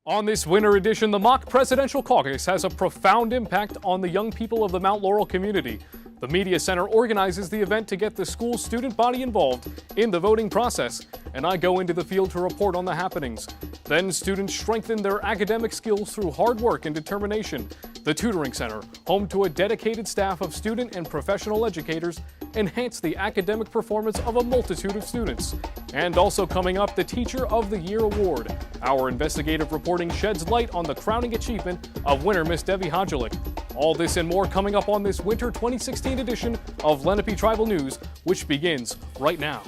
On this winter edition, the mock presidential caucus has a profound impact on the young people of the Mount Laurel community. The Media Center organizes the event to get the school student body involved in the voting process, and I go into the field to report on the happenings. Then students strengthen their academic skills through hard work and determination. The Tutoring Center, home to a dedicated staff of student and professional educators, enhance the academic performance of a multitude of students. And also coming up, the Teacher of the Year Award. Our investigative reporting sheds light on the crowning achievement of winner Miss Debbie Hodgelik. All this and more coming up on this winter 2016 edition of Lenape Tribal News, which begins right now.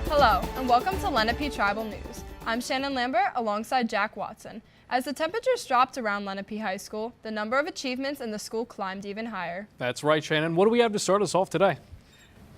Hello, and welcome to Lenape Tribal News. I'm Shannon Lambert alongside Jack Watson. As the temperatures dropped around Lenape High School, the number of achievements in the school climbed even higher. That's right, Shannon. What do we have to start us off today?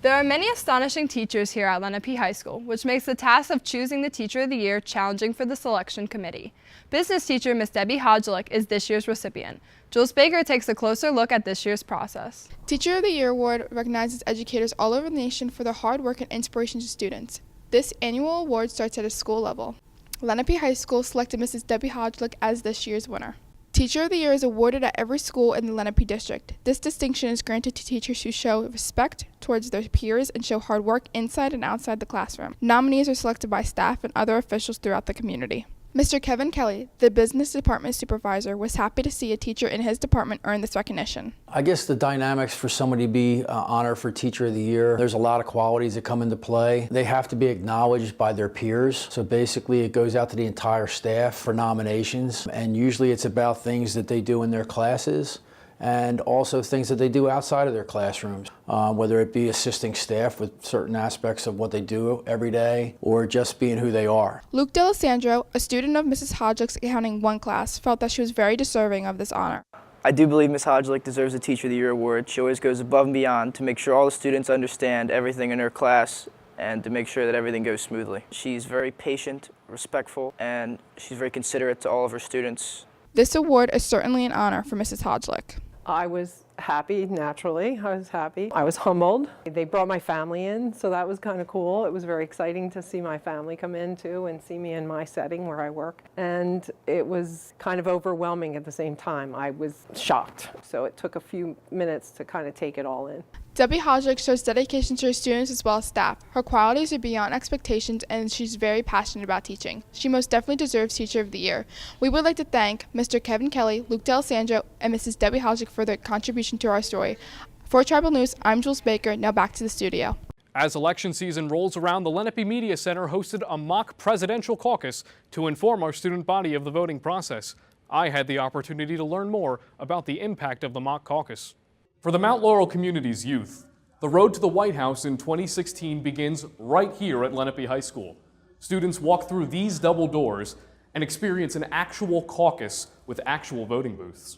There are many astonishing teachers here at Lenape High School, which makes the task of choosing the Teacher of the Year challenging for the selection committee. Business teacher Miss Debbie Hodgelik is this year's recipient. Jules Baker takes a closer look at this year's process. Teacher of the Year Award recognizes educators all over the nation for their hard work and inspiration to students. This annual award starts at a school level. Lenape High School selected Mrs. Debbie Hodgelik as this year's winner. Teacher of the Year is awarded at every school in the Lenape district. This distinction is granted to teachers who show respect towards their peers and show hard work inside and outside the classroom. Nominees are selected by staff and other officials throughout the community. Mr. Kevin Kelly, the business department supervisor, was happy to see a teacher in his department earn this recognition. I guess the dynamics for somebody to be honored for Teacher of the Year, there's a lot of qualities that come into play. They have to be acknowledged by their peers. So basically it goes out to the entire staff for nominations, and usually it's about things that they do in their classes and also things that they do outside of their classrooms, whether it be assisting staff with certain aspects of what they do every day or just being who they are. Luke D'Alessandro, a student of Mrs. Hodgelik's Accounting 1 class, felt that she was very deserving of this honor. I do believe Ms. Hodgelik deserves a Teacher of the Year award. She always goes above and beyond to make sure all the students understand everything in her class and to make sure that everything goes smoothly. She's very patient, respectful, and she's very considerate to all of her students. This award is certainly an honor for Mrs. Hodgelik. I was happy, naturally. I was happy. I was humbled. They brought my family in, so that was kind of cool. It was very exciting to see my family come in too and see me in my setting where I work. And it was kind of overwhelming at the same time. I was shocked, so it took a few minutes to kind of take it all in. Debbie Hodgelik shows dedication to her students as well as staff. Her qualities are beyond expectations and she's very passionate about teaching. She most definitely deserves Teacher of the Year. We would like to thank Mr. Kevin Kelly, Luke D'Alessandro, and Mrs. Debbie Hodgelik for their contribution to our story. For Tribal News, I'm Jules Baker. Now back to the studio. As election season rolls around, the Lenape Media Center hosted a mock presidential caucus to inform our student body of the voting process. I had the opportunity to learn more about the impact of the mock caucus. For the Mount Laurel community's youth, the road to the White House in 2016 begins right here at Lenape High School. Students walk through these double doors and experience an actual caucus with actual voting booths.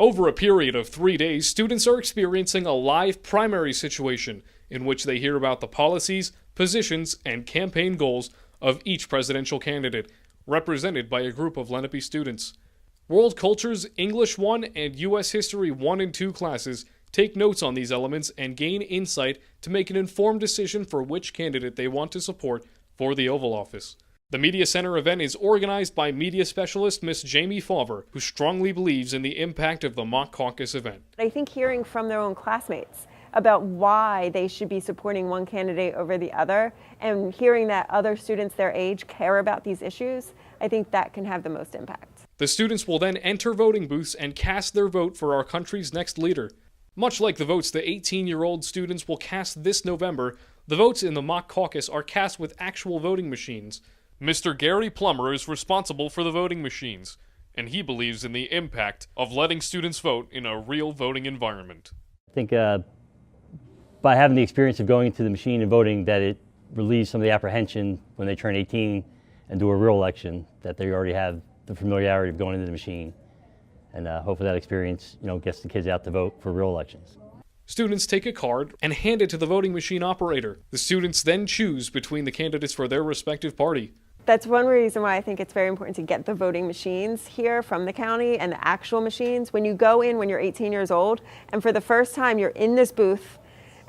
Over a period of 3 days, students are experiencing a live primary situation in which they hear about the policies, positions, and campaign goals of each presidential candidate, represented by a group of Lenape students. World Cultures, English 1, and U.S. History 1 and 2 classes take notes on these elements and gain insight to make an informed decision for which candidate they want to support for the Oval Office. The Media Center event is organized by media specialist Miss JAIME FAUVER, who strongly believes in the impact of the mock caucus event. I think hearing from their own classmates about why they should be supporting one candidate over the other and hearing that other students their age care about these issues, I think that can have the most impact. The students will then enter voting booths and cast their vote for our country's next leader. Much like the votes the 18-year-old students will cast this November, the votes in the mock caucus are cast with actual voting machines. Mr. Gary Plummer is responsible for the voting machines, and he believes in the impact of letting students vote in a real voting environment. I think by having the experience of going to the machine and voting, that it relieves some of the apprehension when they turn 18 and do a real election, that they already have the familiarity of going into the machine. And hopefully that experience, gets the kids out to vote for real elections. Students take a card and hand it to the voting machine operator. The students then choose between the candidates for their respective party. That's one reason why I think it's very important to get the voting machines here from the county and the actual machines. When you go in when you're 18 years old and for the first time you're in this booth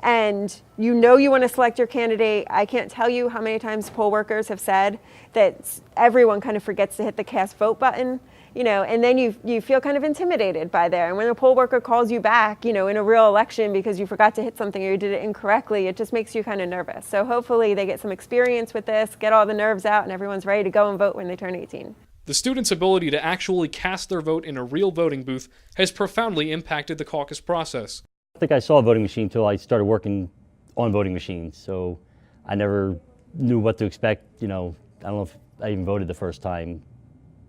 and you know you want to select your candidate, I can't tell you how many times poll workers have said that everyone kind of forgets to hit the cast vote button, you know, and then you feel kind of intimidated by there. And when a poll worker calls you back, you know, in a real election because you forgot to hit something or you did it incorrectly, it just makes you kind of nervous. So hopefully they get some experience with this, get all the nerves out, and everyone's ready to go and vote when they turn 18. The students' ability to actually cast their vote in a real voting booth has profoundly impacted the caucus process. I think I saw a voting machine until I started working on voting machines, so I never knew what to expect. You know, I don't know if I even voted the first time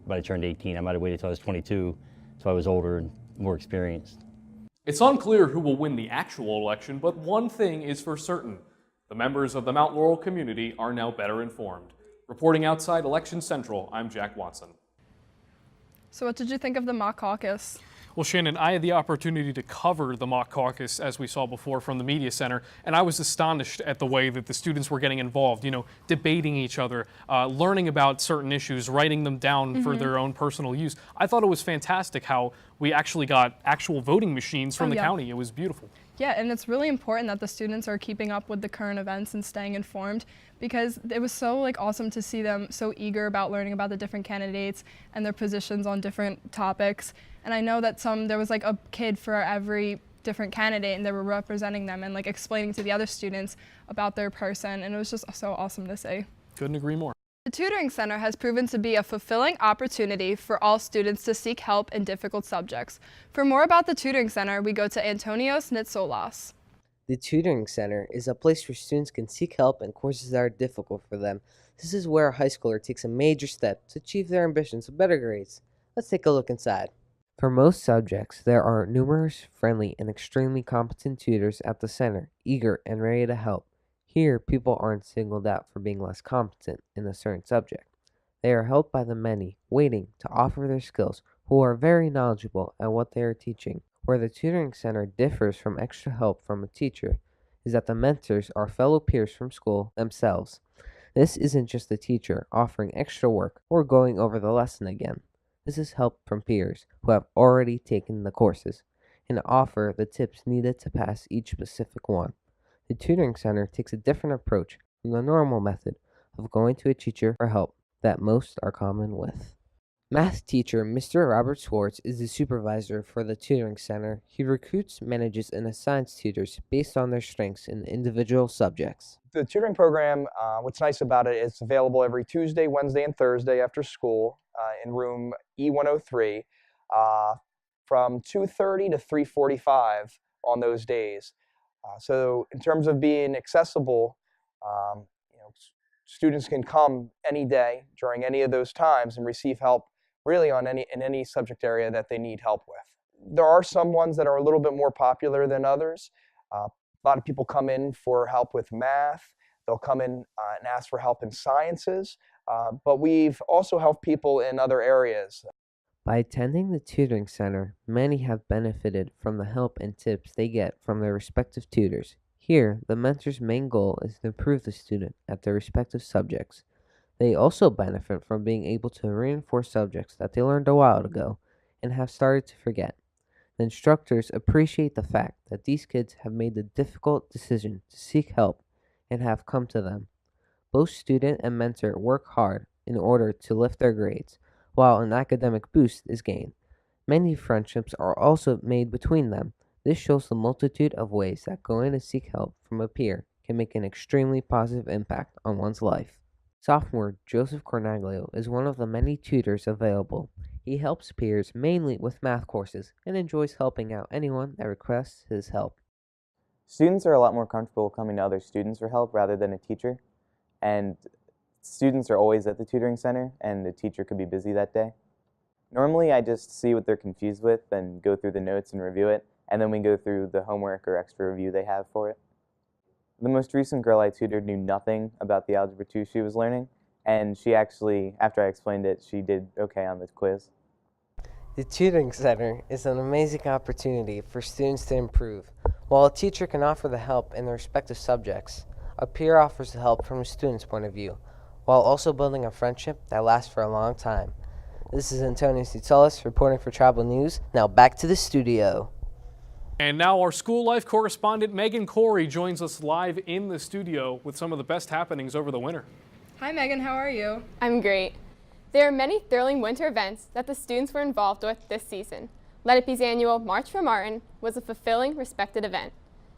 when I turned 18. I might have waited until I was 22, so I was older and more experienced. It's unclear who will win the actual election, but one thing is for certain. The members of the Mount Laurel community are now better informed. Reporting outside Election Central, I'm Jack Watson. So what did you think of the mock caucus? Well, Shannon, I had the opportunity to cover the mock caucus, as we saw before, from the media center, and I was astonished at the way that the students were getting involved, you know, debating each other, learning about certain issues, writing them down for their own personal use. I thought it was fantastic how we actually got actual voting machines from the county. It was beautiful. Yeah, and it's really important that the students are keeping up with the current events and staying informed, because it was so awesome to see them so eager about learning about the different candidates and their positions on different topics. And I know that there was a kid for every different candidate, and they were representing them and explaining to the other students about their person, and it was just so awesome to see. Couldn't agree more. The Tutoring Center has proven to be a fulfilling opportunity for all students to seek help in difficult subjects. For more about the Tutoring Center, we go to Antonios NITSOLAS. The Tutoring Center is a place where students can seek help in courses that are difficult for them. This is where a high schooler takes a major step to achieve their ambitions of better grades. Let's take a look inside. For most subjects, there are numerous, friendly, and extremely competent tutors at the center, eager and ready to help. Here, people aren't singled out for being less competent in a certain subject. They are helped by the many, waiting to offer their skills, who are very knowledgeable at what they are teaching. Where the Tutoring Center differs from extra help from a teacher is that the mentors are fellow peers from school themselves. This isn't just the teacher offering extra work or going over the lesson again. This is help from peers who have already taken the courses and offer the tips needed to pass each specific one. The Tutoring Center takes a different approach from the normal method of going to a teacher for help that most are common with. Math teacher Mr. Robert Schwartz is the supervisor for the Tutoring Center. He recruits, manages, and assigns tutors based on their strengths in individual subjects. The tutoring program, what's nice about it, it's available every Tuesday, Wednesday, and Thursday after school in room E103 from 2:30 to 3:45 on those days. So in terms of being accessible, students can come any day during any of those times and receive help really in any subject area that they need help with. There are some ones that are a little bit more popular than others. A lot of people come in for help with math. They'll come in and ask for help in sciences, but we've also helped people in other areas. By attending the Tutoring Center, many have benefited from the help and tips they get from their respective tutors. Here, the mentor's main goal is to improve the student at their respective subjects. They also benefit from being able to reinforce subjects that they learned a while ago and have started to forget. The instructors appreciate the fact that these kids have made the difficult decision to seek help and have come to them. Both student and mentor work hard in order to lift their grades, while an academic boost is gained. Many friendships are also made between them. This shows the multitude of ways that going to seek help from a peer can make an extremely positive impact on one's life. Sophomore Joseph Cornaglio is one of the many tutors available. He helps peers mainly with math courses and enjoys helping out anyone that requests his help. Students are a lot more comfortable coming to other students for help rather than a teacher, and students are always at the tutoring center and the teacher could be busy that day. Normally I just see what they're confused with and go through the notes and review it, and then we go through the homework or extra review they have for it. The most recent girl I tutored knew nothing about the Algebra 2 she was learning, and she actually, after I explained it, she did okay on the quiz. The Tutoring Center is an amazing opportunity for students to improve. While a teacher can offer the help in their respective subjects, a peer offers the help from a student's point of view. while also building a friendship that lasts for a long time. This is NITSOLAS reporting for Tribal News. Now back to the studio. And now our school life correspondent Megan Corey joins us live in the studio with some of the best happenings over the winter. Hi Megan, how are you? I'm great. There are many thrilling winter events that the students were involved with this season. Lenape's annual March for Martin was a fulfilling, respected event.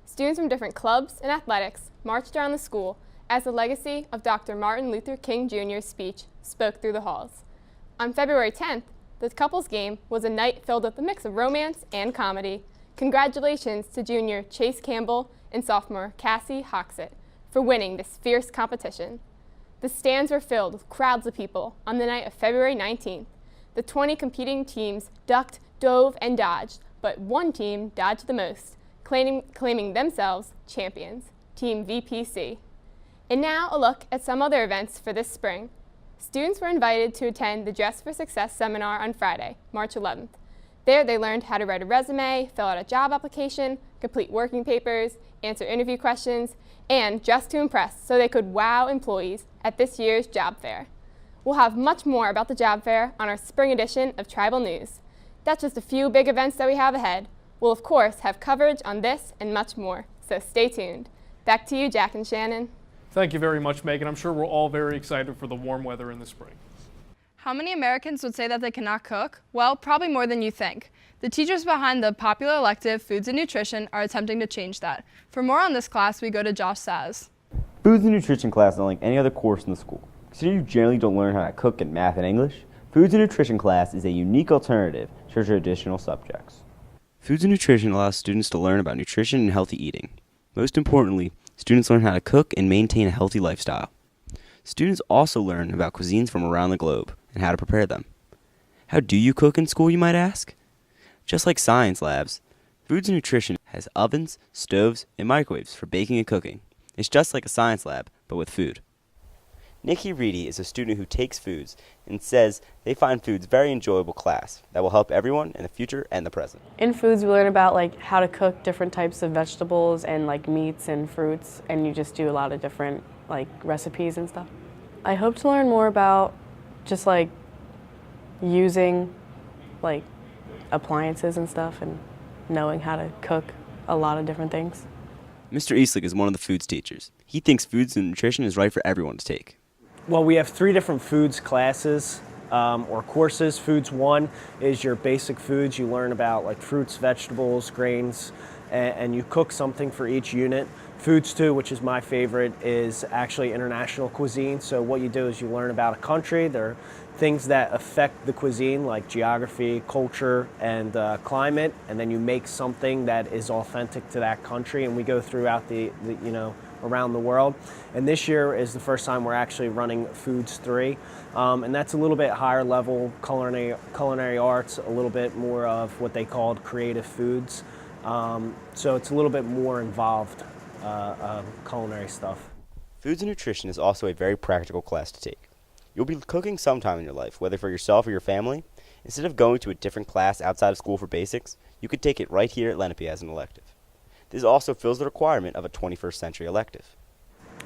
Students from different clubs and athletics marched around the school as the legacy of Dr. Martin Luther King Jr.'s speech spoke through the halls. On February 10th, the couples game was a night filled with a mix of romance and comedy. Congratulations to junior Chase Campbell and sophomore Cassie Hoxett for winning this fierce competition. The stands were filled with crowds of people on the night of February 19th. The 20 competing teams ducked, dove, and dodged, but one team dodged the most, claiming themselves champions, Team VPC. And now a look at some other events for this spring. Students were invited to attend the Dress for Success seminar on Friday, March 11th. There they learned how to write a resume, fill out a job application, complete working papers, answer interview questions, and dress to impress so they could wow employees at this year's job fair. We'll have much more about the job fair on our spring edition of Tribal News. That's just a few big events that we have ahead. We'll of course have coverage on this and much more, so stay tuned. Back to you, Jack and Shannon. Thank you very much, Megan. I'm sure we're all very excited for the warm weather in the spring. How many Americans would say that they cannot cook? Well, probably more than you think. The teachers behind the popular elective Foods and Nutrition are attempting to change that. For more on this class, we go to Josh SZASZ. Foods and Nutrition class is unlike any other course in the school. Considering you generally don't learn how to cook in math and English, Foods and Nutrition class is a unique alternative to traditional subjects. Foods and Nutrition allows students to learn about nutrition and healthy eating. Most importantly, students learn how to cook and maintain a healthy lifestyle. Students also learn about cuisines from around the globe and how to prepare them. How do you cook in school, you might ask? Just like science labs, Foods and Nutrition has ovens, stoves, and microwaves for baking and cooking. It's just like a science lab, but with food. Nikki Reedy is a student who takes foods and says they find foods very enjoyable class that will help everyone in the future and the present. In foods, we learn about how to cook different types of vegetables and meats and fruits, and you just do a lot of different recipes and stuff. I hope to learn more about just using appliances and stuff and knowing how to cook a lot of different things. Mr. Eastlick is one of the foods teachers. He thinks Foods and Nutrition is right for everyone to take. Well, we have 3 different foods classes or courses. Foods 1 is your basic foods. You learn about fruits, vegetables, grains, and you cook something for each unit. Foods 2, which is my favorite, is actually international cuisine. So what you do is you learn about a country. There are things that affect the cuisine like geography, culture, and climate, and then you make something that is authentic to that country, and we go throughout around the world. And this year is the first time we're actually running Foods 3, and that's a little bit higher level culinary arts, a little bit more of what they called creative foods. So it's a little bit more involved culinary stuff. Foods and Nutrition is also a very practical class to take. You'll be cooking sometime in your life, whether for yourself or your family. Instead of going to a different class outside of school for basics, you could take it right here at Lenape as an elective. This also fills the requirement of a 21st century elective.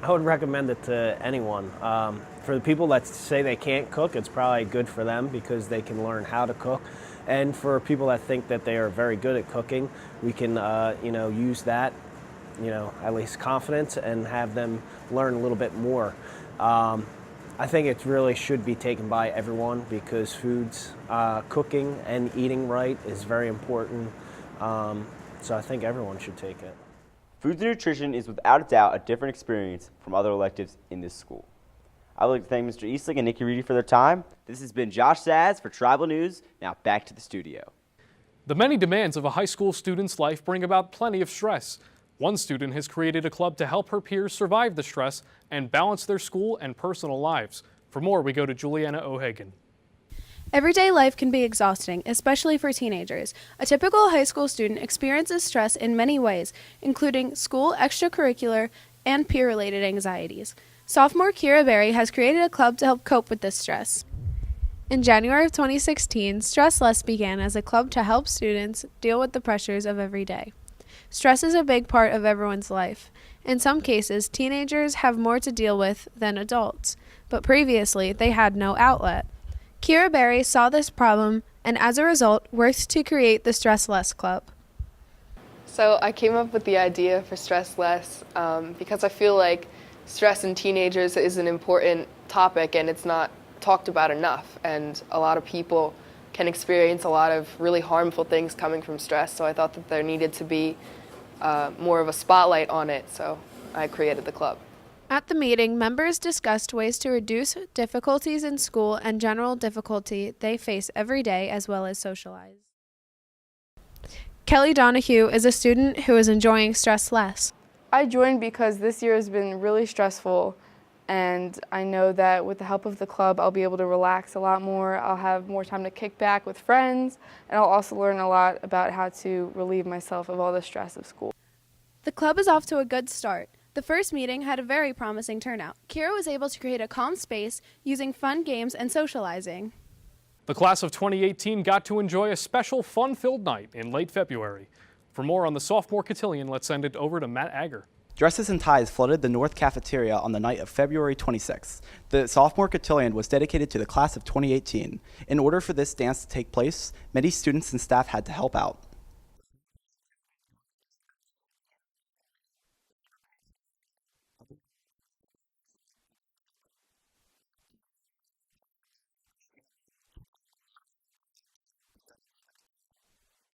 I would recommend it to anyone. For the people that say they can't cook, it's probably good for them because they can learn how to cook. And for people that think that they are very good at cooking, we can use that, at least confidence, and have them learn a little bit more. I think it really should be taken by everyone because foods, cooking and eating right is very important. So I think everyone should take it. Foods and Nutrition is without a doubt a different experience from other electives in this school. I would like to thank Mr. Eastlick and Nikki Reedy for their time. This has been Josh SZASZ for Tribal News. Now back to the studio. The many demands of a high school student's life bring about plenty of stress. One student has created a club to help her peers survive the stress and balance their school and personal lives. For more, we go to Julianna O'Hagan. Everyday life can be exhausting, especially for teenagers. A typical high school student experiences stress in many ways, including school, extracurricular, and peer-related anxieties. Sophomore KYRA has created a club to help cope with this stress. In January of 2016, STRESSLESS began as a club to help students deal with the pressures of every day. Stress is a big part of everyone's life. In some cases, teenagers have more to deal with than adults. but previously they had no outlet. KYRA Berry saw this problem and as a result worked to create the Stress Less Club. So I came up with the idea for Stress Less because I feel like stress in teenagers is an important topic and it's not talked about enough, and a lot of people can experience a lot of really harmful things coming from stress, so I thought that there needed to be more of a spotlight on it, so I created the club. At the meeting, members discussed ways to reduce difficulties in school and general difficulty they face every day, as well as socialize. Kelly Donahue is a student who is enjoying stress less. I joined because this year has been really stressful, and I know that with the help of the club, I'll be able to relax a lot more. I'll have more time to kick back with friends, and I'll also learn a lot about how to relieve myself of all the stress of school. The club is off to a good start. The first meeting had a very promising turnout. KYRA was able to create a calm space using fun games and socializing. The class of 2018 got to enjoy a special fun-filled night in late February. For more on the Sophomore Cotillion, let's send it over to Matt Agger. Dresses and ties flooded the North Cafeteria on the night of February 26th. The Sophomore Cotillion was dedicated to the class of 2018. In order for this dance to take place, many students and staff had to help out.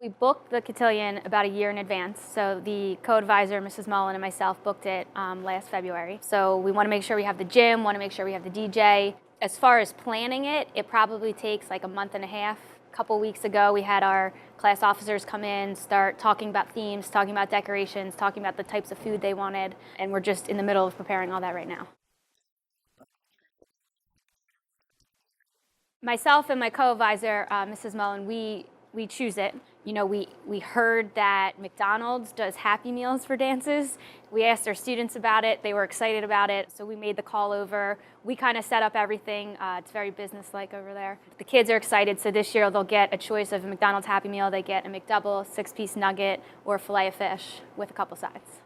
We booked the cotillion about a year in advance, so the co-advisor, Mrs. Mullen, and myself booked it last February. So we want to make sure we have the gym, want to make sure we have the DJ. As far as planning it, it probably takes like a month and a half. A couple weeks ago, we had our class officers come in, start talking about themes, talking about decorations, talking about the types of food they wanted, and we're just in the middle of preparing all that right now. Myself and my co-advisor, Mrs. Mullen, we choose it. You know, we heard that McDonald's does Happy Meals for dances. We asked our students about it. They were excited about it, so we made the call over. We kind of set up everything. It's very business-like over there. The kids are excited, so this year they'll get a choice of a McDonald's Happy Meal. They get a McDouble, 6-piece nugget, or a filet of fish with a couple sides.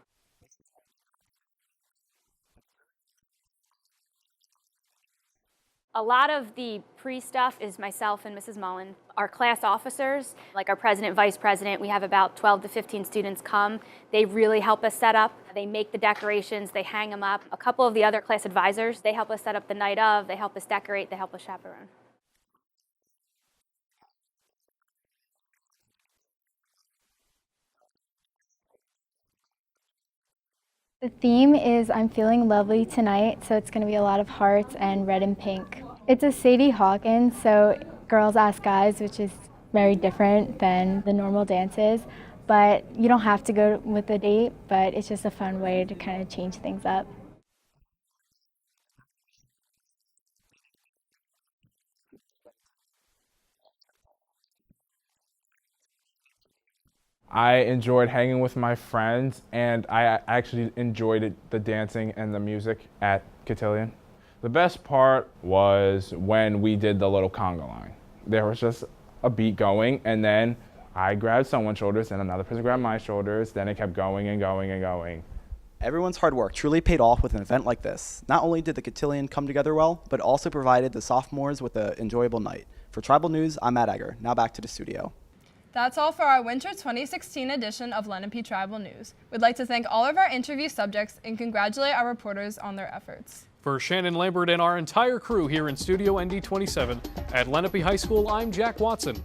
A lot of the pre-stuff is myself and Mrs. Mullen. Our class officers, like our president, vice president, we have about 12 to 15 students come. They really help us set up. They make the decorations, they hang them up. A couple of the other class advisors, they help us set up the night of, they help us decorate, they help us chaperone. The theme is I'm feeling lovely tonight, so it's going to be a lot of hearts and red and pink. It's a Sadie Hawkins, so girls ask guys, which is very different than the normal dances, but you don't have to go with a date, but it's just a fun way to kind of change things up. I enjoyed hanging with my friends, and I actually enjoyed the dancing and the music at Cotillion. The best part was when we did the little conga line. There was just a beat going, and then I grabbed someone's shoulders, and another person grabbed my shoulders, then it kept going and going and going. Everyone's hard work truly paid off with an event like this. Not only did the Cotillion come together well, but also provided the sophomores with an enjoyable night. For Tribal News, I'm Matt Agger. Now back to the studio. That's all for our Winter 2016 edition of Lenape Tribal News. We'd like to thank all of our interview subjects and congratulate our reporters on their efforts. For Shannon, Lambert, and our entire crew here in Studio ND27 at Lenape High School, I'm Jack Watson.